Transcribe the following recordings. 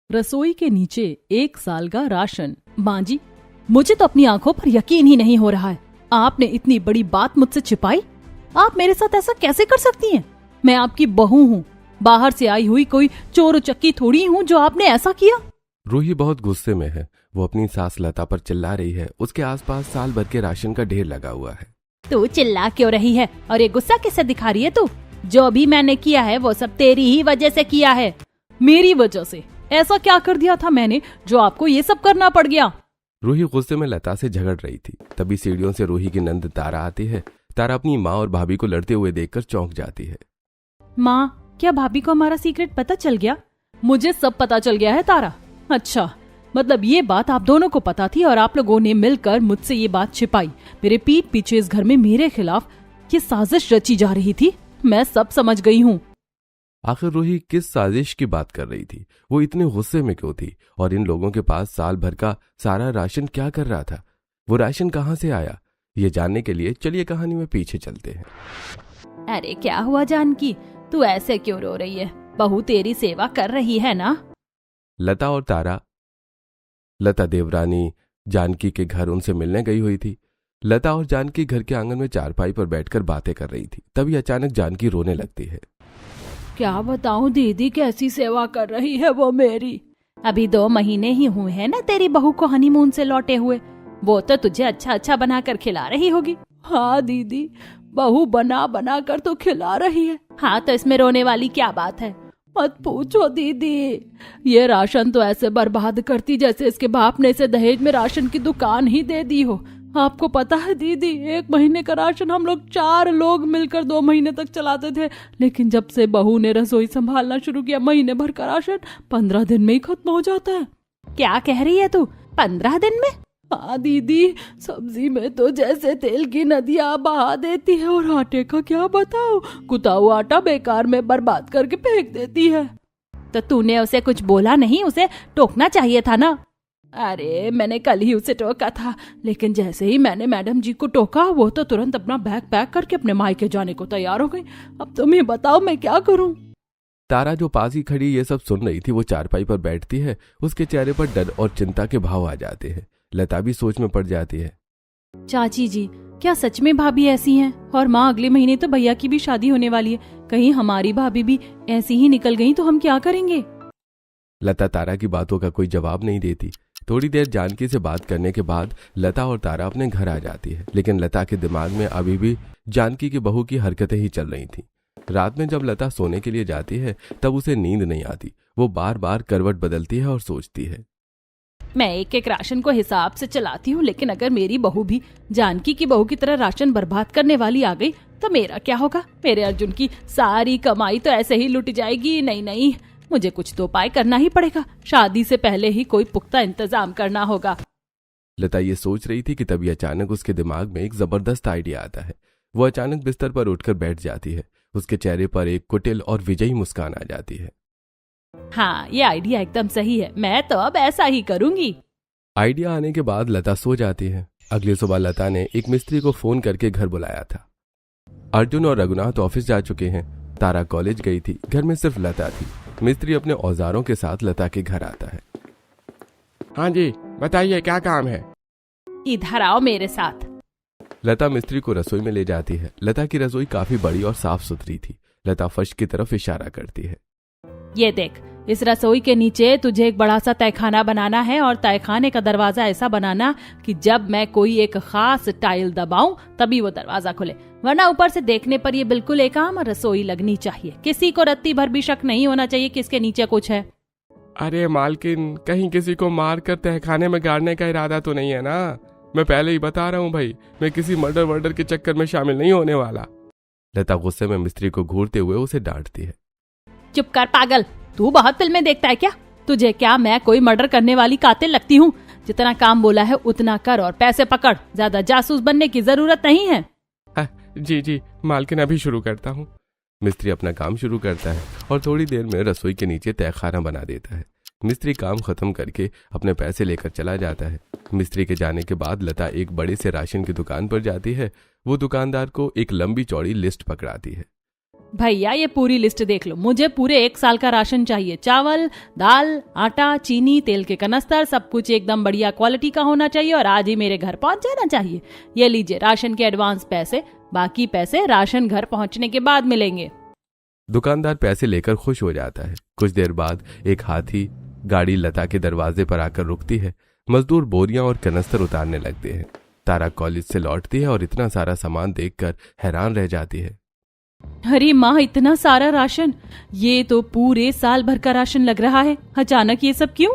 रसोई के नीचे 1 साल का राशन। माँ जी, मुझे तो अपनी आंखों पर यकीन ही नहीं हो रहा है। आपने इतनी बड़ी बात मुझसे छिपाई। आप मेरे साथ ऐसा कैसे कर सकती हैं? मैं आपकी बहू हूँ, बाहर से आई हुई कोई चोर उचक्की थोड़ी हूँ जो आपने ऐसा किया। रूही बहुत गुस्से में है। वो अपनी सास लता पर चिल्ला रही है। उसके आसपास साल भर के राशन का ढेर लगा हुआ है। तू चिल्ला क्यों रही है और ये गुस्सा किससे दिखा रही है तू? जो भी मैंने किया है वो सब तेरी ही वजह से किया है। मेरी वजह से? ऐसा क्या कर दिया था मैंने जो आपको ये सब करना पड़ गया? रूही गुस्से में लता से झगड़ रही थी। तभी सीढ़ियों से रूही की नंद तारा आती है। तारा अपनी माँ और भाभी को लड़ते हुए देखकर चौंक जाती है। माँ, क्या भाभी को हमारा सीक्रेट पता चल गया? मुझे सब पता चल गया है तारा। अच्छा, मतलब ये बात आप दोनों को पता थी और आप लोगों ने मिलकर मुझसे ये बात छिपाई। मेरे पीठ पीछे इस घर में मेरे खिलाफ ये साजिश रची जा रही थी। मैं सब समझ गई हूँ। आखिर रूही किस साजिश की बात कर रही थी? वो इतने गुस्से में क्यों थी? और इन लोगों के पास साल भर का सारा राशन क्या कर रहा था? वो राशन कहाँ से आया? ये जानने के लिए चलिए कहानी में पीछे चलते हैं। अरे क्या हुआ जानकी, तू ऐसे क्यों रो रही है? बहू तेरी सेवा कर रही है ना? लता और तारा। लता देवरानी जानकी के घर उनसे मिलने गई हुई थी। लता और जानकी घर के आंगन में चारपाई पर बैठकर बातें कर रही थी। तभी अचानक जानकी रोने लगती है। क्या बताऊं दीदी, कैसी सेवा कर रही है वो मेरी। अभी 2 महीने ही हुए हैं ना तेरी बहू को हनीमून से लौटे हुए। वो तो तुझे अच्छा अच्छा बनाकर खिला रही होगी। हाँ दीदी, बहू बना बना कर तो खिला रही है। हाँ तो इसमें रोने वाली क्या बात है? मत पूछो दीदी, ये राशन तो ऐसे बर्बाद करती जैसे इसके बाप ने इसे दहेज में राशन की दुकान ही दे दी हो। आपको पता है दीदी, 1 महीने का राशन हम लोग 4 लोग मिलकर 2 महीने तक चलाते थे। लेकिन जब से बहू ने रसोई संभालना शुरू किया, महीने भर का राशन 15 दिन में ही खत्म हो जाता है। क्या कह रही है तू? 15 दिन में? हाँ दीदी, सब्जी में तो जैसे तेल की नदियाँ बहा देती है। और आटे का क्या बताओ, कुटा हुआ आटा बेकार में बर्बाद करके फेंक देती है। तो तूने उसे कुछ बोला नहीं? उसे टोकना चाहिए था ना। अरे मैंने कल ही उसे टोका था, लेकिन जैसे ही मैंने मैडम जी को टोका, वो तो तुरंत अपना बैग पैक करके अपने मायके जाने को तैयार हो गई। अब तुम ही बताओ मैं क्या करूं? तारा जो पास ही खड़ी ये सब सुन रही थी, वो चारपाई पर बैठती है। उसके चेहरे पर डर और चिंता के भाव आ जाते हैं। लता भी सोच में पड़ जाती है। चाची जी, क्या सच में भाभी ऐसी हैं? और माँ, अगले महीने तो भैया की भी शादी होने वाली है। कहीं हमारी भाभी भी ऐसी ही निकल गई तो हम क्या करेंगे? लता तारा की बातों का कोई जवाब नहीं देती। थोड़ी देर जानकी से बात करने के बाद लता और तारा अपने घर आ जाती है। लेकिन लता के दिमाग में अभी भी जानकी की बहू की हरकतें ही चल रही थी। रात में जब लता सोने के लिए जाती है तब उसे नींद नहीं आती। वो बार बार करवट बदलती है और सोचती है, मैं एक एक राशन को हिसाब से चलाती हूँ, लेकिन अगर मेरी बहू भी जानकी की बहू की तरह राशन बर्बाद करने वाली आ गई तो मेरा क्या होगा? मेरे अर्जुन की सारी कमाई तो ऐसे ही लुट जाएगी। नहीं नहीं, मुझे कुछ तो उपाय करना ही पड़ेगा। शादी से पहले ही कोई पुख्ता इंतजाम करना होगा। लता ये सोच रही थी कि तभी अचानक उसके दिमाग में एक जबरदस्त आइडिया आता है। वो अचानक बिस्तर पर उठकर बैठ जाती है। उसके चेहरे पर एक कुटिल और विजयी मुस्कान आ जाती है। हाँ, ये आइडिया एकदम सही है। मैं तो अब ऐसा ही करूंगी। आइडिया आने के बाद लता सो जाती है। अगली सुबह लता ने एक मिस्त्री को फोन करके घर बुलाया था। अर्जुन और रघुनाथ ऑफिस जा चुके हैं। तारा कॉलेज गई थी। घर में सिर्फ लता थी। मिस्त्री अपने औजारों के साथ लता के घर आता है। हाँ जी, बताइए क्या काम है? इधर आओ मेरे साथ। लता मिस्त्री को रसोई में ले जाती है। लता की रसोई काफी बड़ी और साफ सुथरी थी। लता फर्श की तरफ इशारा करती है। ये देख, इस रसोई के नीचे तुझे एक बड़ा सा तहखाना बनाना है और तहखाने का दरवाजा ऐसा बनाना कि जब मैं कोई एक खास टाइल दबाऊं तभी वो दरवाजा खुले, वरना ऊपर से देखने पर ये बिल्कुल एक आम रसोई लगनी चाहिए। किसी को रत्ती भर भी शक नहीं होना चाहिए कि इसके नीचे कुछ है। अरे मालकिन, कहीं किसी को मार कर तहखाने में गाड़ने का इरादा तो नहीं है ना? मैं पहले ही बता रहा हूँ भाई, मैं किसी मर्डर वर्डर के चक्कर में शामिल नहीं होने वाला। लता गुस्से में मिस्त्री को घूरते हुए उसे डांटती है। चुप कर पागल, तू बहुत फिल्में देखता है क्या? तुझे क्या मैं कोई मर्डर करने वाली कातिल लगती हूँ? जितना काम बोला है उतना कर और पैसे पकड़। ज्यादा जासूस बनने की जरूरत नहीं है। जी जी मालकिन, अभी शुरू करता हूँ। मिस्त्री अपना काम शुरू करता है और थोड़ी देर में रसोई के नीचे तहखाना बना देता है। मिस्त्री काम खत्म करके अपने पैसे लेकर चला जाता है। मिस्त्री के जाने के बाद लता एक बड़े से राशन की दुकान पर जाती है। वो दुकानदार को एक लंबी चौड़ी लिस्ट पकड़ाती है। भैया ये पूरी लिस्ट देख लो, मुझे पूरे 1 साल का राशन चाहिए। चावल, दाल, आटा, चीनी, तेल के कनस्तर, सब कुछ एकदम बढ़िया क्वालिटी का होना चाहिए और आज ही मेरे घर पहुंच जाना चाहिए। ये लीजिए राशन के एडवांस पैसे, बाकी पैसे राशन घर पहुंचने के बाद मिलेंगे। दुकानदार पैसे लेकर खुश हो जाता है। कुछ देर बाद एक हाथी गाड़ी लता के दरवाजे पर आकर रुकती है। मजदूर बोरियां और कनस्तर उतारने लगते हैं। तारा कॉलेज से लौटती है और इतना सारा सामान देखकर हैरान रह जाती है। अरे माँ, इतना सारा राशन, ये तो पूरे साल भर का राशन लग रहा है। अचानक ये सब क्यों?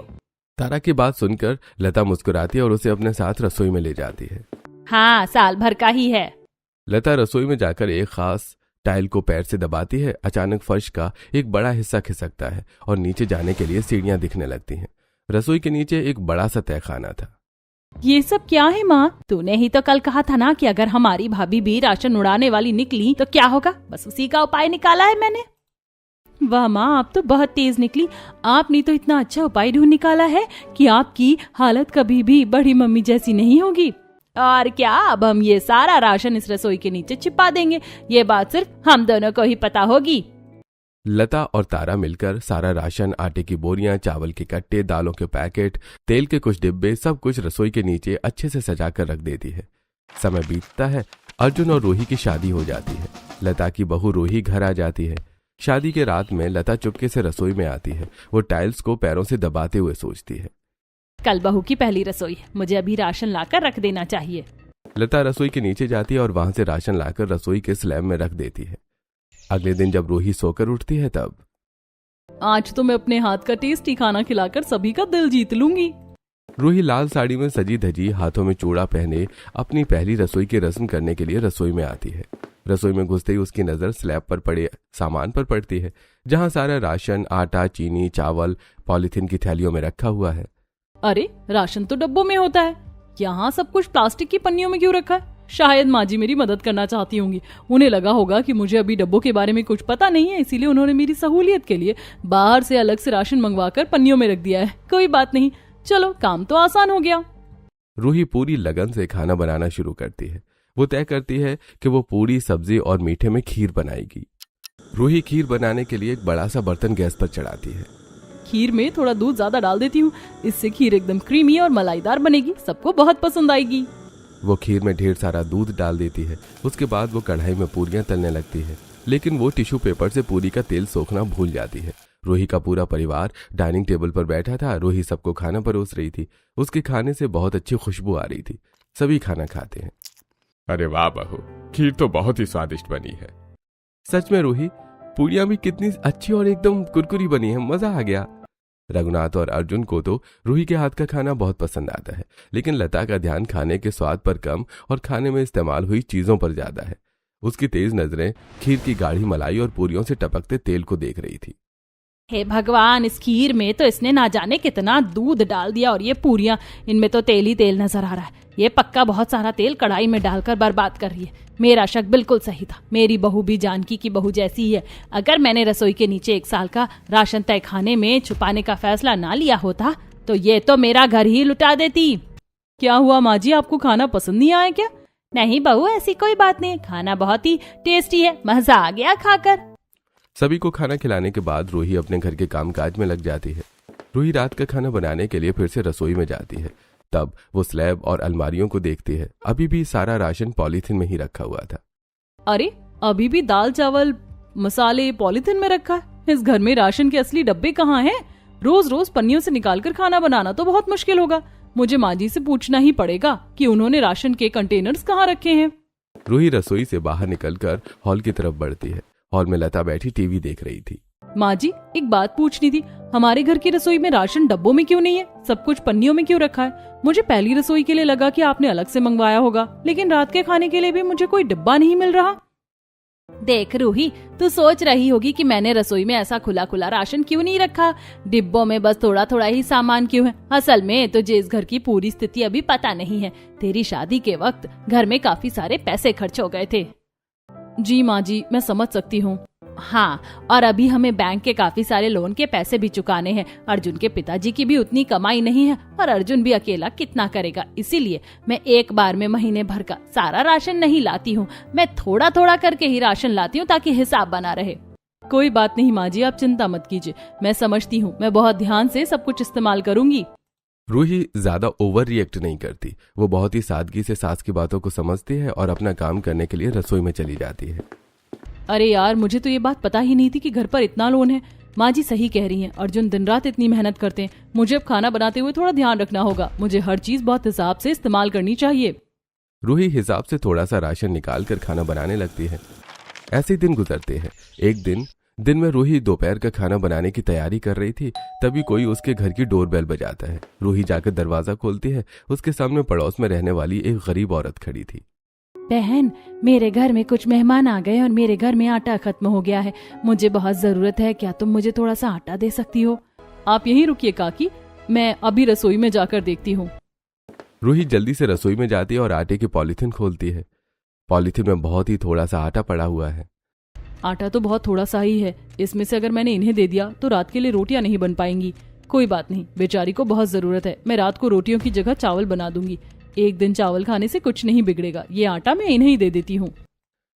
तारा की बात सुनकर लता मुस्कुराती है और उसे अपने साथ रसोई में ले जाती है। हाँ, साल भर का ही है। लता रसोई में जाकर एक खास टाइल को पैर से दबाती है। अचानक फर्श का एक बड़ा हिस्सा खिसकता है और नीचे जाने के लिए सीढ़ियां दिखने लगती हैं। रसोई के नीचे एक बड़ा सा तहखाना था। ये सब क्या है माँ? तूने ही तो कल कहा था ना कि अगर हमारी भाभी भी राशन उड़ाने वाली निकली तो क्या होगा। बस उसी का उपाय निकाला है मैंने। वाह माँ, आप तो बहुत तेज निकली। आपने तो इतना अच्छा उपाय ढूंढ निकाला है कि आपकी हालत कभी भी बड़ी मम्मी जैसी नहीं होगी। और क्या, अब हम ये सारा राशन इस रसोई के नीचे छिपा देंगे। ये बात सिर्फ हम दोनों को ही पता होगी। लता और तारा मिलकर सारा राशन, आटे की बोरियां, चावल के कट्टे, दालों के पैकेट, तेल के कुछ डिब्बे, सब कुछ रसोई के नीचे अच्छे से सजाकर रख देती है। समय बीतता है। अर्जुन और रूही की शादी हो जाती है। लता की बहू रूही घर आ जाती है। शादी के रात में लता चुपके से रसोई में आती है। वो टाइल्स को पैरों से दबाते हुए सोचती है, कल बहू की पहली रसोई है, मुझे अभी राशन लाकर रख देना चाहिए। लता रसोई के नीचे जाती है और वहां से राशन लाकर रसोई के स्लैब में रख देती है। अगले दिन जब रूही सोकर उठती है तब आज तो मैं अपने हाथ का टेस्टी खाना खिलाकर सभी का दिल जीत लूंगी। रूही लाल साड़ी में सजी धजी, हाथों में चूड़ा पहने अपनी पहली रसोई की रस्म करने के लिए रसोई में आती है। रसोई में घुसते ही उसकी नजर स्लैब पर पड़े सामान पर पड़ती है, जहां सारा राशन, आटा, चीनी, चावल पॉलीथीन की थैलियों में रखा हुआ है। अरे, राशन तो डब्बों में होता है, यहाँ सब कुछ प्लास्टिक की पन्नियों में क्यों रखा है? शायद माँ जी मेरी मदद करना चाहती होंगी। उन्हें लगा होगा कि मुझे अभी डब्बों के बारे में कुछ पता नहीं है, इसीलिए उन्होंने मेरी सहूलियत के लिए बाहर से अलग से राशन मंगवाकर पन्नियों में रख दिया है। कोई बात नहीं, चलो काम तो आसान हो गया। रूही पूरी लगन से खाना बनाना शुरू करती है। वो तय करती है कि वो पूरी, सब्जी और मीठे में खीर बनाएगी। रूही खीर बनाने के लिए एक बड़ा सा बर्तन गैस पर चढ़ाती है। खीर में थोड़ा दूध ज्यादा डाल देती हूँ, इससे खीर एकदम क्रीमी और मलाईदार बनेगी, सबको बहुत पसंद आएगी। वो खीर में ढेर सारा दूध डाल देती है। उसके बाद वो कढ़ाई में पूरियां तलने लगती है, लेकिन वो टिश्यू पेपर से पूरी का तेल सोखना भूल जाती है। रूही का पूरा परिवार डाइनिंग टेबल पर बैठा था। रूही सबको खाना परोस रही थी। उसके खाने से बहुत अच्छी खुशबू आ रही थी। सभी खाना खाते हैं। अरे वाह बहू, खीर तो बहुत ही स्वादिष्ट बनी है। सच में रूही, पूरियां भी कितनी अच्छी और एकदम कुरकुरी बनी है, मजा आ गया। रघुनाथ और अर्जुन को तो रूही के हाथ का खाना बहुत पसंद आता है, लेकिन लता का ध्यान खाने के स्वाद पर कम और खाने में इस्तेमाल हुई चीजों पर ज्यादा है। उसकी तेज नजरें खीर की गाढ़ी मलाई और पूरियों से टपकते तेल को देख रही थी। हे भगवान, इस खीर में तो इसने ना जाने कितना दूध डाल दिया और ये पूरियां, इनमें तो तेल ही तेल नजर आ रहा है। ये पक्का बहुत सारा तेल कढ़ाई में डालकर बर्बाद कर रही है। मेरा शक बिल्कुल सही था, मेरी बहू भी जानकी की बहू जैसी ही है। अगर मैंने रसोई के नीचे 1 साल का राशन तहखाने में छुपाने का फैसला ना लिया होता तो ये तो मेरा घर ही लुटा देती। क्या हुआ माँ जी, आपको खाना पसंद नहीं आया क्या? नहीं बहू, ऐसी कोई बात नहीं, खाना बहुत ही टेस्टी है, मजा आ गया खाकर। सभी को खाना खिलाने के बाद रूही अपने घर के कामकाज में लग जाती है। रूही रात का खाना बनाने के लिए फिर से रसोई में जाती है। तब वो स्लैब और अलमारियों को देखती है। अभी भी सारा राशन पॉलीथीन में ही रखा हुआ था। अरे, अभी भी दाल, चावल, मसाले पॉलीथीन में रखा है। इस घर में राशन के असली डब्बे कहाँ हैं? रोज रोज पन्नियों से निकालकर खाना बनाना तो बहुत मुश्किल होगा। मुझे माँ जी से पूछना ही पड़ेगा कि उन्होंने राशन के कंटेनर्स कहाँ रखे हैं। रूही रसोई से बाहर निकलकर हॉल की तरफ बढ़ती है। हॉल में लता बैठी टीवी देख रही थी। माँ जी, एक बात पूछनी थी, हमारे घर की रसोई में राशन डब्बों में क्यों नहीं है? सब कुछ पन्नियों में क्यों रखा है? मुझे पहली रसोई के लिए लगा कि आपने अलग से मंगवाया होगा, लेकिन रात के खाने के लिए भी मुझे कोई डिब्बा नहीं मिल रहा। देख रूही, तू सोच रही होगी कि मैंने रसोई में ऐसा खुला खुला राशन क्यों नहीं रखा, डिब्बों में बस थोड़ा थोड़ा ही सामान क्यों है। असल में तुझे इस घर की पूरी स्थिति अभी पता नहीं है। तेरी शादी के वक्त घर में काफी सारे पैसे खर्च हो गए थे। जी माँ जी, मैं समझ सकती हूँ। हाँ, और अभी हमें बैंक के काफी सारे लोन के पैसे भी चुकाने हैं। अर्जुन के पिताजी की भी उतनी कमाई नहीं है और अर्जुन भी अकेला कितना करेगा, इसीलिए मैं एक बार में महीने भर का सारा राशन नहीं लाती हूँ। मैं थोड़ा थोड़ा करके ही राशन लाती हूँ ताकि हिसाब बना रहे। कोई बात नहीं माँ जी, आप चिंता मत कीजिए, मैं समझती हूँ, मैं बहुत ध्यान से सब कुछ इस्तेमाल करूंगी। रूही ज्यादा ओवर रिएक्ट नहीं करती। वो बहुत ही सादगी से सास की बातों को समझती है और अपना काम करने के लिए रसोई में चली जाती है। अरे यार, मुझे तो ये बात पता ही नहीं थी कि घर पर इतना लोन है। माँ जी सही कह रही हैं, अर्जुन दिन रात इतनी मेहनत करते हैं। मुझे अब खाना बनाते हुए थोड़ा ध्यान रखना होगा। मुझे हर चीज बहुत हिसाब से इस्तेमाल करनी चाहिए। रूही हिसाब से थोड़ा सा राशन निकाल कर खाना बनाने लगती है। ऐसे ही दिन गुजरते हैं। एक दिन में रूही दोपहर का खाना बनाने की तैयारी कर रही थी, तभी कोई उसके घर की डोरबेल बजाता है। रूही जाकर दरवाजा खोलती है। उसके सामने पड़ोस में रहने वाली एक गरीब औरत खड़ी थी। बहन, मेरे घर में कुछ मेहमान आ गए और मेरे घर में आटा खत्म हो गया है। मुझे बहुत जरूरत है, क्या तुम मुझे थोड़ा सा आटा दे सकती हो? आप यहीं रुकिए काकी, मैं अभी रसोई में जाकर देखती हूँ। रूही जल्दी से रसोई में जाती है और आटे की पॉलीथिन खोलती है। पॉलीथिन में बहुत ही थोड़ा सा आटा पड़ा हुआ है। आटा तो बहुत थोड़ा सा ही है, इसमें से अगर मैंने इन्हें दे दिया तो रात के लिए रोटियां नहीं बन पाएंगी। कोई बात नहीं, बेचारी को बहुत जरूरत है। मैं रात को रोटियों की जगह चावल बना दूंगी। एक दिन चावल खाने से कुछ नहीं बिगड़ेगा। ये आटा मैं इन्हें ही दे देती हूँ।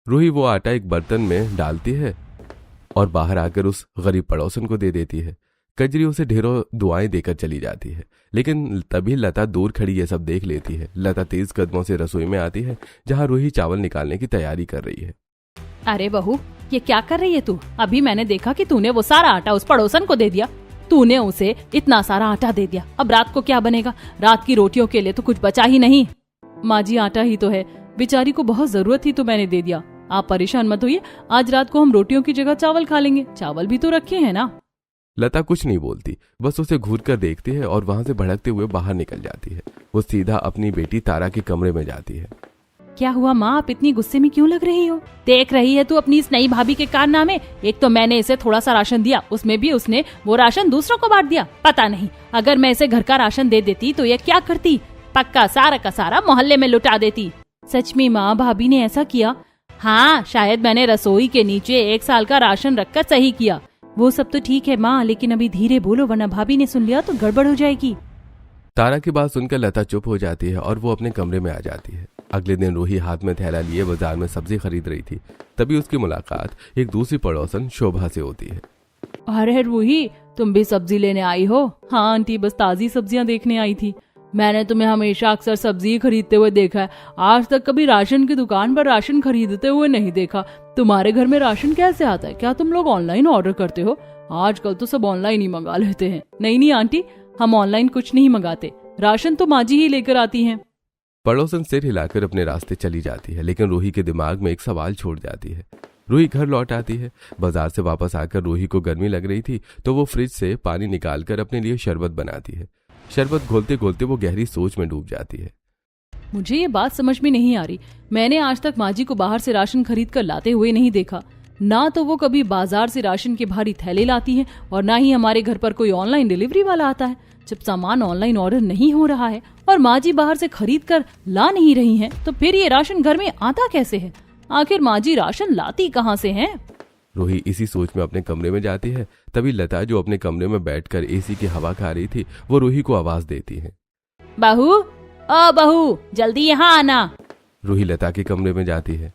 रूही वो आटा एक बर्तन में डालती है और बाहर आकर उस गरीब पड़ोसन को दे देती है। कजरी उसे ढेरों दुआएं देकर चली जाती है, लेकिन तभी लता दूर खड़ी ये सब देख लेती है। लता तेज कदमों से रसोई में आती है, जहाँ रूही चावल निकालने की तैयारी कर रही है। अरे बहू, ये क्या कर रही है तू? अभी मैंने देखा कि तूने वो सारा आटा उस पड़ोसन को दे दिया। तूने उसे इतना सारा आटा दे दिया, अब रात को क्या बनेगा? रात की रोटियों के लिए तो कुछ बचा ही नहीं। माँ जी, आटा ही तो है, बेचारी को बहुत जरूरत थी तो मैंने दे दिया। आप परेशान मत होइए, आज रात को हम रोटियों की जगह चावल खा लेंगे। चावल भी तो रखे हैं ना। लता कुछ नहीं बोलती, बस उसे घूर कर देखती है और वहां से भड़कते हुए बाहर निकल जाती है। वो सीधा अपनी बेटी तारा के कमरे में जाती है। क्या हुआ माँ, आप इतनी गुस्से में क्यों लग रही हो? देख रही है तू अपनी इस नई भाभी के कारनामे। एक तो मैंने इसे थोड़ा सा राशन दिया, उसमें भी उसने वो राशन दूसरों को बांट दिया। पता नहीं, अगर मैं इसे घर का राशन दे देती तो ये क्या करती? पक्का सारा का सारा मोहल्ले में लुटा देती। सच में माँ, भाभी ने ऐसा किया? हाँ, शायद मैंने रसोई के नीचे 1 साल का राशन रखकर सही किया। वो सब तो ठीक है माँ, लेकिन अभी धीरे बोलो वरना भाभी ने सुन लिया तो गड़बड़ हो जाएगी। तारा की बात सुनकर लता चुप हो जाती है और वो अपने कमरे में आ जाती है। अगले दिन रूही हाथ में थैला लिए बाजार में सब्जी खरीद रही थी, तभी उसकी मुलाकात एक दूसरी पड़ोसन शोभा से होती है। अरे रूही, तुम भी सब्जी लेने आई हो? हाँ आंटी, बस ताजी सब्जियां देखने आई थी। मैंने तुम्हें हमेशा अक्सर सब्जी खरीदते हुए देखा है, आज तक कभी राशन की दुकान पर राशन खरीदते हुए नहीं देखा। तुम्हारे घर में राशन कैसे आता है? क्या तुम लोग ऑनलाइन ऑर्डर करते हो? आजकल तो सब ऑनलाइन ही मंगा लेते हैं। नहीं आंटी, हम ऑनलाइन कुछ नहीं मंगाते, राशन तो माँ जी ही लेकर आती हैं। पड़ोसन सिर हिलाकर अपने रास्ते चली जाती है, लेकिन रूही के दिमाग में एक सवाल छोड़ जाती है। रूही घर लौट आती है। बाजार से वापस आकर रूही को गर्मी लग रही थी तो वो फ्रिज से पानी निकालकर अपने लिए शरबत बनाती है। शरबत घोलते घोलते वो गहरी सोच में डूब जाती है। मुझे ये बात समझ में नहीं आ रही, मैंने आज तक माँ जी को बाहर से राशन खरीद कर लाते हुए नहीं देखा। ना तो वो कभी बाजार से राशन के भारी थैले लाती हैं और ना ही हमारे घर पर कोई ऑनलाइन डिलीवरी वाला आता है। जब सामान ऑनलाइन ऑर्डर नहीं हो रहा है और माँ जी बाहर से खरीद कर ला नहीं रही हैं, तो फिर ये राशन घर में आता कैसे है? आखिर माँ जी राशन लाती कहाँ से हैं? रूही इसी सोच में अपने कमरे में जाती है। तभी लता, जो अपने कमरे में बैठकर एसी की हवा खा रही थी, वो रूही को आवाज देती है। बहू, ओ बहू, जल्दी यहाँ आना। रूही लता के कमरे में जाती है।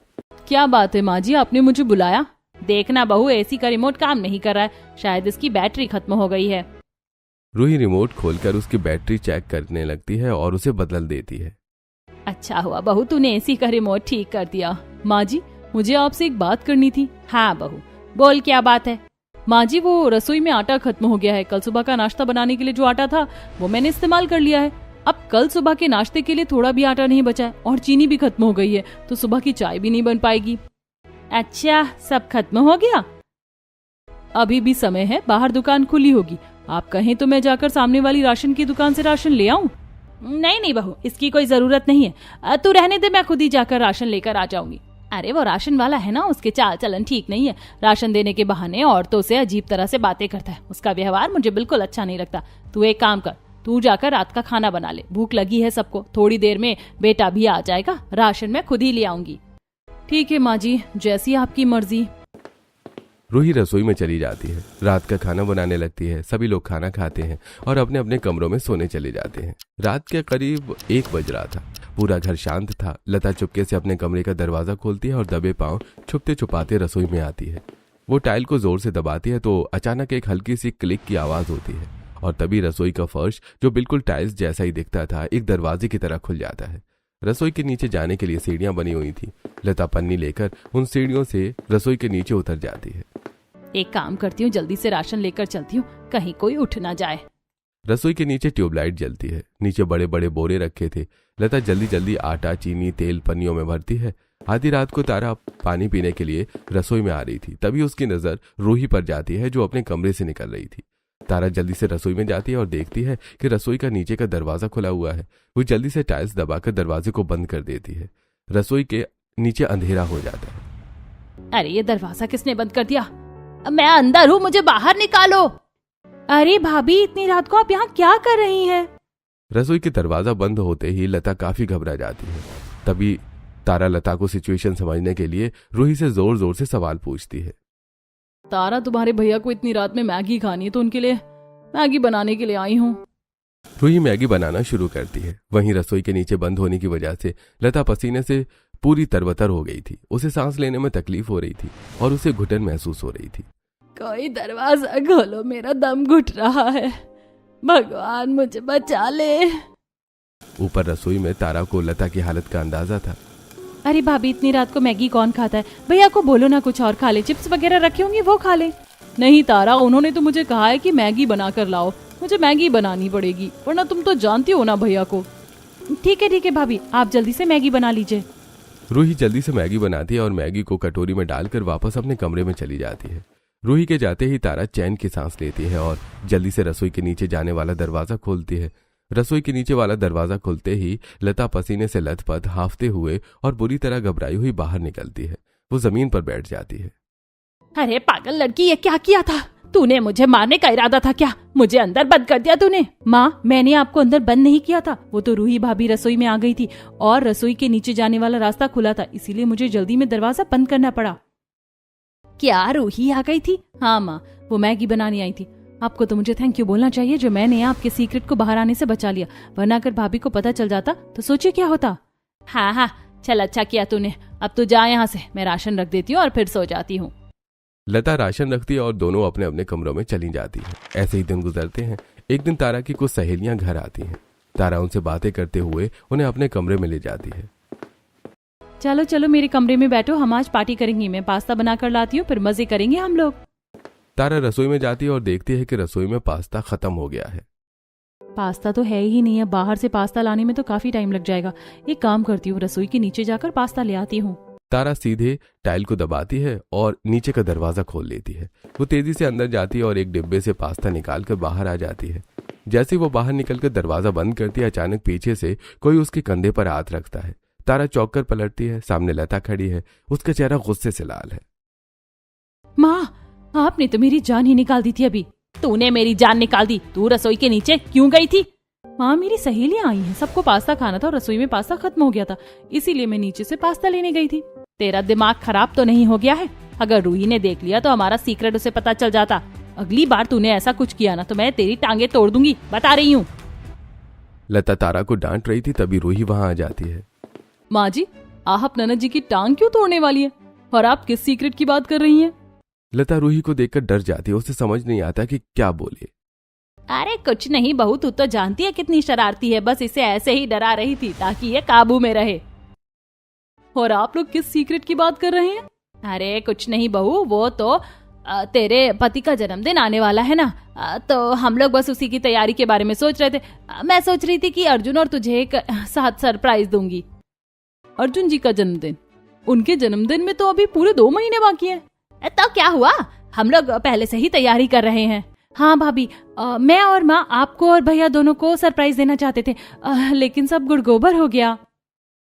क्या बात है माँ जी, आपने मुझे बुलाया? देखना बहू, एसी का रिमोट काम नहीं कर रहा है, शायद इसकी बैटरी खत्म हो गई है। रूही रिमोट खोलकर उसकी बैटरी चेक करने लगती है और उसे बदल देती है। अच्छा हुआ बहू, तूने एसी का रिमोट ठीक कर दिया। माँ जी, मुझे आपसे एक बात करनी थी। हाँ बहू, बोल क्या बात है? माँ जी, वो रसोई में आटा खत्म हो गया है। कल सुबह का नाश्ता बनाने के लिए जो आटा था वो मैंने इस्तेमाल कर लिया है। अब कल सुबह के नाश्ते के लिए थोड़ा भी आटा नहीं बचा है और चीनी भी खत्म हो गई है, तो सुबह की चाय भी नहीं बन पाएगी। अच्छा, सब खत्म हो गया? अभी भी समय है, बाहर दुकान खुली होगी। आप कहें तो मैं जाकर सामने वाली राशन की दुकान से राशन ले आऊं? नहीं बहू, इसकी कोई जरूरत नहीं है, तू रहने दे, मैं खुद ही जाकर राशन लेकर आ जाऊंगी। अरे वो राशन वाला है ना, उसके चाल चलन ठीक नहीं है। राशन देने के बहाने औरतों से अजीब तरह से बातें करता है। उसका व्यवहार मुझे बिल्कुल अच्छा नहीं लगता। तू एक काम कर, तू जाकर रात का खाना बना ले, भूख लगी है सबको। थोड़ी देर में बेटा भी आ जाएगा, राशन मैं खुद ही ले आऊंगी। ठीक है माँ जी, जैसी आपकी मर्जी। रूही रसोई में चली जाती है, रात का खाना बनाने लगती है। सभी लोग खाना खाते हैं और अपने अपने कमरों में सोने चले जाते हैं। रात के करीब 1 बज रहा था। पूरा घर शांत था। लता चुपके से अपने कमरे का दरवाजा खोलती है और दबे पांव छुपते छुपाते रसोई में आती है। वो टाइल को जोर से दबाती है तो अचानक एक हल्की सी क्लिक की आवाज होती है और तभी रसोई का फर्श, जो बिल्कुल टाइल्स जैसा ही दिखता था, एक दरवाजे की तरह खुल जाता है। रसोई के नीचे जाने के लिए सीढ़ियां बनी हुई थी। लता पन्नी लेकर उन सीढ़ियों से रसोई के नीचे उतर जाती है। एक काम करती हूँ, जल्दी से राशन लेकर चलती हूँ, कहीं कोई उठ ना जाए। रसोई के नीचे ट्यूबलाइट जलती है। नीचे बड़े बड़े बोरे रखे थे। लता जल्दी जल्दी आटा, चीनी, तेल पन्नियों में भरती है। आधी रात को तारा पानी पीने के लिए रसोई में आ रही थी। तभी उसकी नजर रूही पर जाती है, जो अपने कमरे से निकल रही थी। तारा जल्दी से रसोई में जाती है और देखती है कि रसोई का नीचे का दरवाजा खुला हुआ है। वो जल्दी से टाइल्स दबाकर दरवाजे को बंद कर देती है। रसोई के नीचे अंधेरा हो जाता है। अरे ये दरवाजा किसने बंद कर दिया? मैं अंदर हूँ, मुझे बाहर निकालो। अरे भाभी, इतनी रात को आप यहाँ क्या कर रही हैं? रसोई के दरवाजा बंद होते ही लता काफी घबरा जाती है। तभी तारा लता को सिचुएशन समझने के लिए रूही से जोर जोर से सवाल पूछती है। तारा, तुम्हारे भैया को इतनी रात में मैगी खानी है तो उनके लिए मैगी बनाने के लिए आई हूँ। रूही मैगी बनाना शुरू करती है। वहीं रसोई के नीचे बंद होने की वजह से लता पसीने से पूरी तरबतर हो गई थी। उसे सांस लेने में तकलीफ हो रही थी और उसे घुटन महसूस हो रही थी। कोई दरवाजा खोलो, मेरा दम घुट रहा है, भगवान मुझे बचा ले। ऊपर रसोई में तारा को लता की हालत का अंदाजा था। अरे भाभी, इतनी रात को मैगी कौन खाता है? भैया को बोलो ना कुछ और खा ले, चिप्स वगैरह रखे होंगे वो खा ले। नहीं तारा, उन्होंने तो मुझे कहा है कि मैगी बना कर लाओ। मुझे मैगी बनानी पड़ेगी, वरना तुम तो जानती हो ना भैया को। ठीक है भाभी, आप जल्दी से मैगी बना लीजिए। रूही जल्दी से मैगी बनाती है और मैगी को कटोरी में डालकर वापस अपने कमरे में चली जाती है। रूही के जाते ही तारा चैन की सांस लेती है और जल्दी से रसोई के नीचे जाने वाला दरवाजा खोलती है। रसोई के नीचे वाला दरवाजा खुलते ही लता पसीने से लथपथ, हांफते हुए और बुरी तरह घबराई हुई बाहर निकलती है। वो जमीन पर बैठ जाती है। अरे पागल लड़की, ये क्या किया था तूने? मुझे मारने का इरादा था क्या? मुझे अंदर बंद कर दिया तूने। माँ, मैंने आपको अंदर बंद नहीं किया था। वो तो रूही भाभी रसोई में आ गई थी और रसोई के नीचे जाने वाला रास्ता खुला था, इसीलिए मुझे जल्दी में दरवाजा बंद करना पड़ा। क्या रूही आ गई थी? हाँ माँ, वो मैगी बनाने आई थी। आपको तो मुझे थैंक यू बोलना चाहिए जो मैंने आपके सीक्रेट को बाहर आने से बचा लिया, वरना अगर भाभी को पता चल जाता तो सोचिए क्या होता। हाँ, चल अच्छा किया तूने। अब तू जा यहाँ से, मैं राशन रख देती हूँ और फिर सो जाती हूँ। लता राशन रखती है और दोनों अपने अपने कमरों में चली जाती है। ऐसे ही दिन गुजरते हैं। एक दिन तारा की कुछ सहेलियां घर आती हैं। तारा उनसे बातें करते हुए उन्हें अपने कमरे में ले जाती है। चलो चलो मेरे कमरे में बैठो, हम आज पार्टी करेंगे। मैं पास्ता बनाकर लाती हूँ, फिर मजे करेंगे हम लोग। तारा रसोई में जाती है और देखती है कि रसोई में पास्ता खत्म हो गया है। पास्ता तो है ही नहीं है, बाहर से पास्ता लाने में तो काफी टाइम लग जाएगा। एक काम करती हूँ, रसोई के नीचे जाकर पास्ता ले आती हूँ। तारा सीधे टाइल को दबाती है और नीचे का दरवाजा खोल लेती है। वो तेजी से अंदर जाती है और एक डिब्बे से पास्ता निकालकर बाहर आ जाती है। जैसे वो बाहर निकलकर दरवाजा बंद करती है, अचानक पीछे से कोई उसके कंधे पर हाथ रखता है। तारा चौंक कर पलटती है। सामने लता खड़ी है। उसका चेहरा गुस्से से लाल है। माँ, आपने तो मेरी जान ही निकाल दी थी अभी। तूने मेरी जान निकाल दी। तू रसोई के नीचे क्यों गई थी? माँ, मेरी सहेलियां आई हैं, सबको पास्ता खाना था और रसोई में पास्ता खत्म हो गया था, इसीलिए मैं नीचे से पास्ता लेने गई थी। तेरा दिमाग खराब तो नहीं हो गया है? अगर रूही ने देख लिया तो हमारा सीक्रेट उसे पता चल जाता। अगली बार तूने ऐसा कुछ किया ना तो मैं तेरी टांगे तोड़ दूंगी, बता रही हूँ। लता तारा को डांट रही थी, तभी रूही वहां आ जाती है। माँ जी, आप ननद जी की टांग क्यों तोड़ने वाली है? और आप किस सीक्रेट की बात कर रही हैं? लता रूही को देखकर डर जाती है। उसे समझ नहीं आता कि क्या बोले। अरे कुछ नहीं बहू, तू तो जानती है कितनी शरारती है, बस इसे ऐसे ही डरा रही थी ताकि ये काबू में रहे। और आप लोग किस सीक्रेट की बात कर रहे हैं? अरे कुछ नहीं बहू, वो तो तेरे पति का जन्मदिन आने वाला है ना, तो हम लोग बस उसी की तैयारी के बारे में सोच रहे थे। मैं सोच रही थी कि अर्जुन और तुझे एक साथ सरप्राइज दूंगी। अर्जुन जी का जन्मदिन? उनके जन्मदिन में तो अभी पूरे 2 महीने बाकी हैं। तो क्या हुआ, हम लोग पहले से ही तैयारी कर रहे हैं। हाँ भाभी, मैं और माँ आपको और भैया दोनों को सरप्राइज देना चाहते थे, लेकिन सब गुड़गोबर हो गया।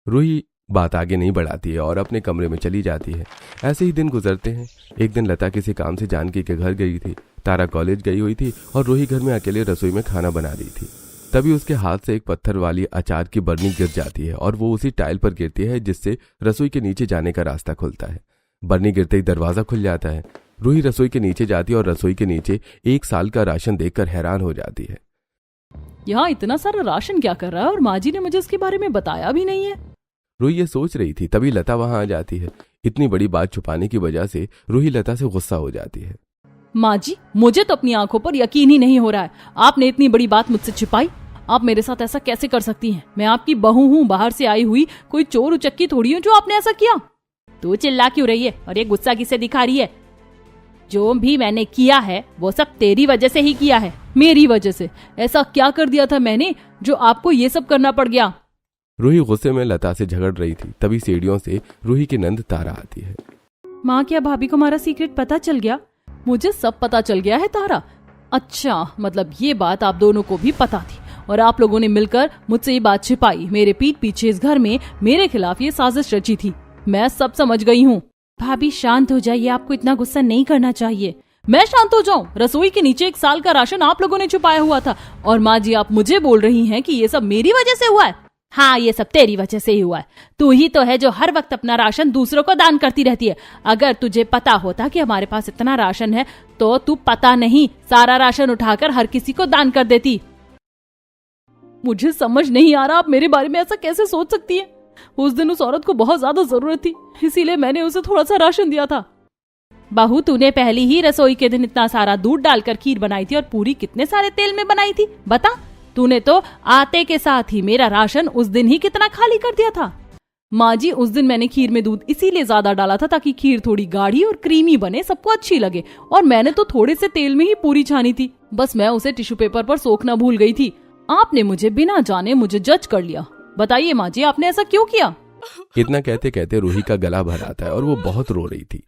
रूही बात आगे नहीं बढ़ाती है और अपने कमरे में चली जाती है। ऐसे ही दिन गुजरते हैं। एक दिन लता किसी काम से जानकी के घर गई थी। तारा कॉलेज गई हुई थी और रूही घर में अकेले रसोई में खाना बना रही थी। तभी उसके हाथ से एक पत्थर वाली अचार की बरनी गिर जाती है और वो उसी टाइल पर गिरती है जिससे रसोई के नीचे जाने का रास्ता खुलता है। बरनी गिरते ही दरवाजा खुल जाता है। रूही रसोई के नीचे जाती है और रसोई के नीचे 1 साल का राशन देखकर हैरान हो जाती है। यहाँ इतना सारा राशन क्या कर रहा है और माँ जी ने मुझे इसके बारे में बताया भी नहीं है। रूही ये सोच रही थी, तभी लता वहां आ जाती है। इतनी बड़ी बात छुपाने की वजह से रूही लता से गुस्सा हो जाती है। माँ जी, मुझे तो अपनी आंखों पर यकीन ही नहीं हो रहा है, आपने इतनी बड़ी बात मुझसे छिपाई। आप मेरे साथ ऐसा कैसे कर सकती हैं? मैं आपकी बहू हूँ, बाहर से आई हुई कोई चोर उचक्की थोड़ी हूँ जो आपने ऐसा किया। तू चिल्ला क्यों रही है और ये गुस्सा किसे दिखा रही है? जो भी मैंने किया है वो सब तेरी वजह से ही किया है, मेरी वजह से। ऐसा क्या कर दिया था मैंने जो आपको ये सब करना पड़ गया? रूही गुस्से में लता से झगड़ रही थी, तभी सीढ़ियों से रूही की नंद तारा आती है। माँ, क्या भाभी को हमारा सीक्रेट पता चल गया? मुझे सब पता चल गया है तारा। अच्छा, मतलब ये बात आप दोनों को भी पता थी और आप लोगों ने मिलकर मुझसे ये बात छिपाई। मेरे पीठ पीछे इस घर में मेरे खिलाफ ये साजिश रची थी। मैं सब समझ गई हूँ। भाभी शांत हो जाइए, आपको इतना गुस्सा नहीं करना चाहिए। मैं शांत हो जाऊं? रसोई के नीचे 1 साल का राशन आप लोगों ने छुपाया हुआ था और माँ जी आप मुझे बोल रही हैं कि ये सब मेरी वजह से हुआ है। हाँ, ये सब तेरी वजह से ही हुआ है। तू ही तो है जो हर वक्त अपना राशन दूसरों को दान करती रहती है। अगर तुझे पता होता कि हमारे पास इतना राशन है तो तू पता नहीं सारा राशन उठाकर हर किसी को दान कर देती। मुझे समझ नहीं आ रहा आप मेरे बारे में ऐसा कैसे सोच सकती है। उस दिन उस औरत को बहुत ज्यादा जरूरत थी, इसीलिए मैंने उसे थोड़ा सा राशन दिया था। बहू, तूने पहली ही रसोई के दिन इतना सारा दूध डालकर खीर बनाई थी और पूरी कितने सारे तेल में बनाई थी बता? तूने तो आते के साथ ही मेरा राशन उस दिन ही कितना खाली कर दिया था। माँ जी, उस दिन मैंने खीर में दूध इसीलिए ज्यादा डाला था ताकि खीर थोड़ी गाढ़ी और क्रीमी बने, सबको अच्छी लगे। और मैंने तो थोड़े से तेल में ही पूरी छानी थी, बस मैं उसे टिश्यू पेपर पर सोखना भूल गई थी। आपने मुझे बिना जाने मुझे जज कर लिया। बताइए माँ जी, आपने ऐसा क्यों किया? इतना कहते कहते रूही का गला भर आता है और वो बहुत रो रही थी।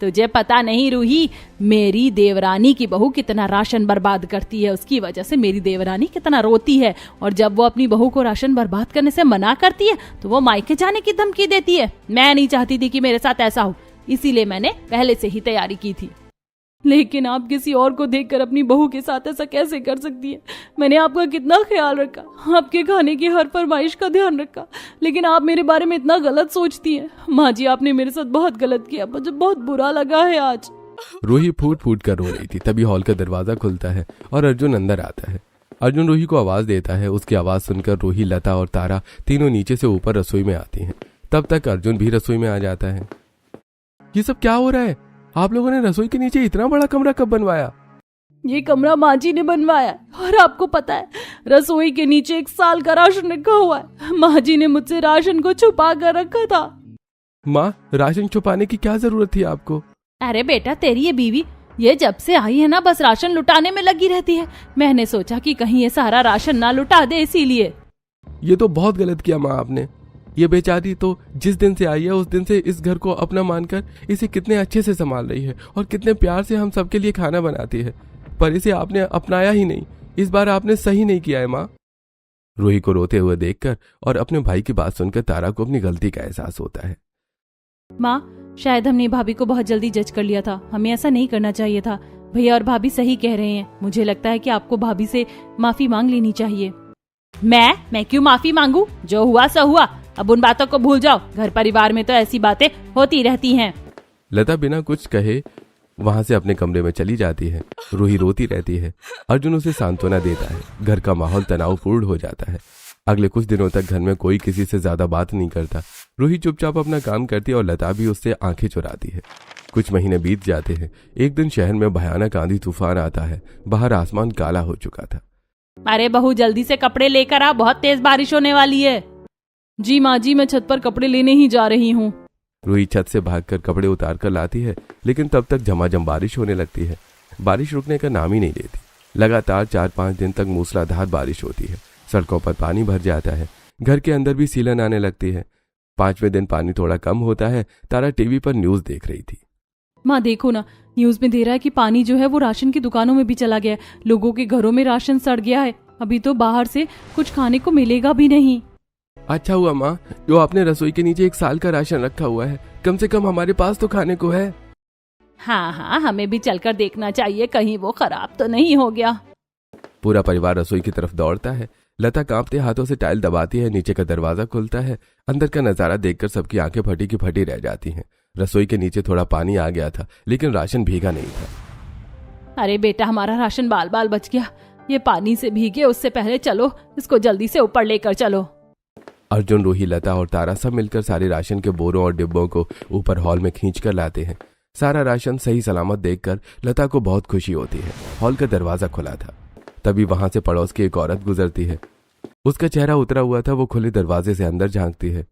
तुझे पता नहीं रूही, मेरी देवरानी की बहू कितना राशन बर्बाद करती है। उसकी वजह से मेरी देवरानी कितना रोती है और जब वो अपनी बहू को राशन बर्बाद करने से मना करती है तो वो मायके जाने की धमकी देती है। मैं नहीं चाहती थी कि मेरे साथ ऐसा हो, इसीलिए मैंने पहले से ही तैयारी की थी। लेकिन आप किसी और को देखकर अपनी बहू के साथ ऐसा कैसे कर सकती है? मैंने आपका कितना ख्याल रखा, आपके खाने की हर फरमाइश का ध्यान रखा, लेकिन आप मेरे बारे में इतना गलत सोचती हैं। माँ जी, आपने मेरे साथ बहुत गलत किया, मुझे बहुत बुरा लगा है आज। रूही फूट फूट कर रो रही थी। तभी हॉल का दरवाजा खुलता है और अर्जुन अंदर आता है। अर्जुन रूही को आवाज देता है। उसकी आवाज सुनकर रूही, लता और तारा तीनों नीचे से ऊपर रसोई में आती हैं। तब तक अर्जुन भी रसोई में आ जाता है। ये सब क्या हो रहा है? आप लोगों ने रसोई के नीचे इतना बड़ा कमरा कब बनवाया? ये कमरा माँ जी ने बनवाया और आपको पता है रसोई के नीचे 1 साल का राशन रखा हुआ है। माँ जी ने मुझसे राशन को छुपा कर रखा था। माँ, राशन छुपाने की क्या जरूरत थी आपको? अरे बेटा, तेरी ये बीवी ये जब से आई है ना बस राशन लुटाने में लगी रहती है। मैंने सोचा कि कहीं ये सारा राशन ना लुटा दे, इसीलिए। ये तो बहुत गलत किया माँ आपने। ये बेचारी तो जिस दिन से आई है उस दिन से इस घर को अपना मानकर इसे कितने अच्छे से संभाल रही है और कितने प्यार से हम सबके लिए खाना बनाती है, पर इसे आपने अपनाया ही नहीं। इस बार आपने सही नहीं किया है माँ। रूही को रोते हुए देखकर और अपने भाई की बात सुनकर तारा को अपनी गलती का एहसास होता है। माँ, शायद हमने भाभी को बहुत जल्दी जज कर लिया था, हमें ऐसा नहीं करना चाहिए था। भैया और भाभी सही कह रहे हैं। मुझे लगता है कि आपको भाभी से माफी मांग लेनी चाहिए। मैं क्यों माफी मांगू? जो हुआ सो हुआ, अब उन बातों को भूल जाओ। घर परिवार में तो ऐसी बातें होती रहती हैं। लता बिना कुछ कहे वहां से अपने कमरे में चली जाती है। रूही रोती रहती है। अर्जुन उसे सांत्वना देता है। घर का माहौल तनावपूर्ण हो जाता है। अगले कुछ दिनों तक घर में कोई किसी से ज्यादा बात नहीं करता। रूही चुपचाप अपना काम करती है और लता भी उससे आंखें चुराती है। कुछ महीने बीत जाते हैं। एक दिन शहर में भयानक आंधी तूफान आता है। बाहर आसमान काला हो चुका था। अरे बहू, जल्दी से कपड़े लेकर आ, बहुत तेज बारिश होने वाली है। जी माँ जी, मैं छत पर कपड़े लेने ही जा रही हूँ। रूही छत से भागकर कपड़े उतार कर लाती है, लेकिन तब तक झमाझम बारिश होने लगती है। बारिश रुकने का नाम ही नहीं लेती। लगातार 4-5 दिन तक मूसलाधार बारिश होती है। सड़कों पर पानी भर जाता है। घर के अंदर भी सीलन आने लगती है। 5वें दिन पानी थोड़ा कम होता है। तारा टीवी पर न्यूज देख रही थी। माँ देखो ना, न्यूज में दे रहा है कि पानी जो है वो राशन की दुकानों में भी चला गया है। लोगों के घरों में राशन सड़ गया है। अभी तो बाहर से कुछ खाने को मिलेगा भी नहीं। अच्छा हुआ माँ जो आपने रसोई के नीचे 1 साल का राशन रखा हुआ है। कम से कम हमारे पास तो खाने को है। हाँ, हमें भी चलकर देखना चाहिए कहीं वो खराब तो नहीं हो गया। पूरा परिवार रसोई की तरफ दौड़ता है। लता कांपते हाथों से टाइल दबाती है। नीचे का दरवाजा खुलता है। अंदर का नजारा देखकर सबकी आंखें फटी की फटी रह जाती हैं। रसोई के नीचे थोड़ा पानी आ गया था, लेकिन राशन भीगा नहीं था। अरे बेटा, हमारा राशन बाल बाल बच गया। ये पानी से भीगे उससे पहले चलो इसको जल्दी से ऊपर लेकर चलो। अर्जुन, रूही, लता और तारा सब मिलकर सारे राशन के बोरों और डिब्बों को ऊपर हॉल में खींच कर लाते हैं। सारा राशन सही सलामत देखकर लता को बहुत खुशी होती है। हॉल का दरवाजा खुला था, तभी वहां से पड़ोस की एक औरत गुजरती है। उसका चेहरा उतरा हुआ था। वो खुले दरवाजे से अंदर झांकती है।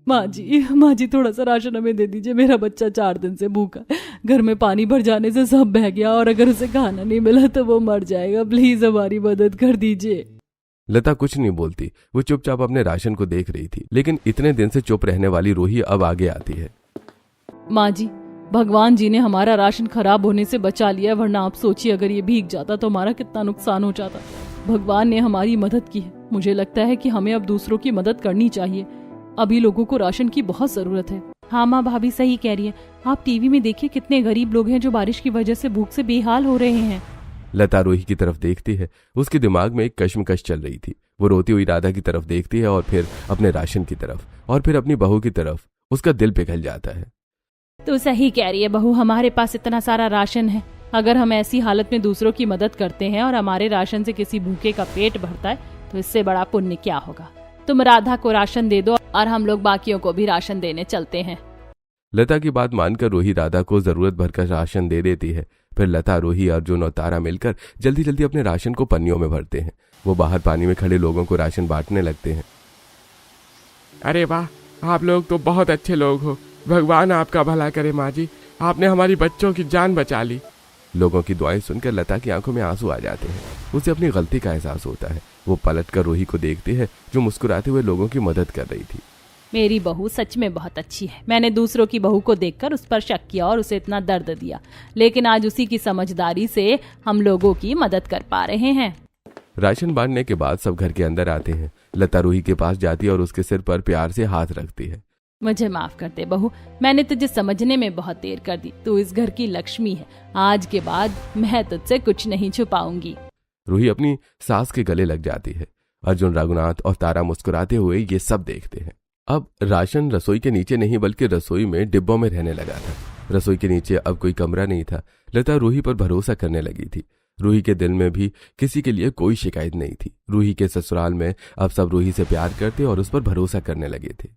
माँ जी थोड़ा सा राशन हमें दे दीजिए। मेरा बच्चा 4 दिन से भूखा, घर में पानी भर जाने से सब बह गया और अगर उसे खाना नहीं मिला तो वो मर जाएगा। प्लीज हमारी मदद कर दीजिए। लता कुछ नहीं बोलती। वो चुपचाप अपने राशन को देख रही थी, लेकिन इतने दिन से चुप रहने वाली रूही अब आगे आती है। माँ जी, भगवान जी ने हमारा राशन खराब होने से बचा लिया, वरना आप सोचिए अगर ये भीग जाता तो हमारा कितना नुकसान हो जाता। भगवान ने हमारी मदद की है। मुझे लगता है कि हमें अब दूसरों की मदद करनी चाहिए। अभी लोगों को राशन की बहुत जरूरत है। हाँ माँ, भाभी सही कह रही है। आप टीवी में देखिए कितने गरीब लोग हैं जो बारिश की वजह से भूख से बेहाल हो रहे हैं। लता रूही की तरफ देखती है। उसके दिमाग में एक कश्मकश चल रही थी। वो रोती हुई राधा की तरफ देखती है और फिर अपने राशन की तरफ और फिर अपनी बहू की तरफ। उसका दिल पिघल जाता है। तो सही कह रही है बहू, हमारे पास इतना सारा राशन है। अगर हम ऐसी हालत में दूसरों की मदद करते हैं और हमारे राशन से किसी भूखे का पेट भरता है तो इससे बड़ा पुण्य क्या होगा। तुम राधा को राशन दे दो और हम लोग बाकियों को भी राशन देने चलते हैं। लता की बात मानकर रूही राधा को जरूरत भर का राशन दे देती है। फिर लता, रूही, अर्जुन और तारा मिलकर जल्दी जल्दी अपने राशन को पन्नियों में भरते हैं। वो बाहर पानी में खड़े लोगों को राशन बांटने लगते हैं। अरे वाह, आप लोग तो बहुत अच्छे लोग हो। भगवान आपका भला करे माँ जी, आपने हमारी बच्चों की जान बचा ली। लोगों की दुआएं सुनकर लता की आंखों में आंसू आ जाते हैं। उसे अपनी गलती का एहसास होता है। वो पलटकर रूही को देखती है जो मुस्कुराते हुए लोगों की मदद कर रही थी। मेरी बहू सच में बहुत अच्छी है। मैंने दूसरों की बहू को देखकर उस पर शक किया और उसे इतना दर्द दिया, लेकिन आज उसी की समझदारी से हम लोगों की मदद कर पा रहे हैं। राशन बांटने के बाद सब घर के अंदर आते हैं। लता रूही के पास जाती है और उसके सिर पर प्यार से हाथ रखती है। मुझे माफ कर दे बहू, मैंने तुझे समझने में बहुत देर कर दी। तू इस घर की लक्ष्मी है। आज के बाद मैं तुझसे कुछ नहीं छुपाऊंगी। रूही अपनी सास के गले लग जाती है। अर्जुन, रघुनाथ और तारा मुस्कुराते हुए ये सब देखते हैं। अब राशन रसोई के नीचे नहीं बल्कि रसोई में डिब्बों में रहने लगा था। रसोई के नीचे अब कोई कमरा नहीं था। लता रूही पर भरोसा करने लगी थी। रूही के दिल में भी किसी के लिए कोई शिकायत नहीं थी। रूही के ससुराल में अब सब रूही से प्यार करते और उस पर भरोसा करने लगे थे।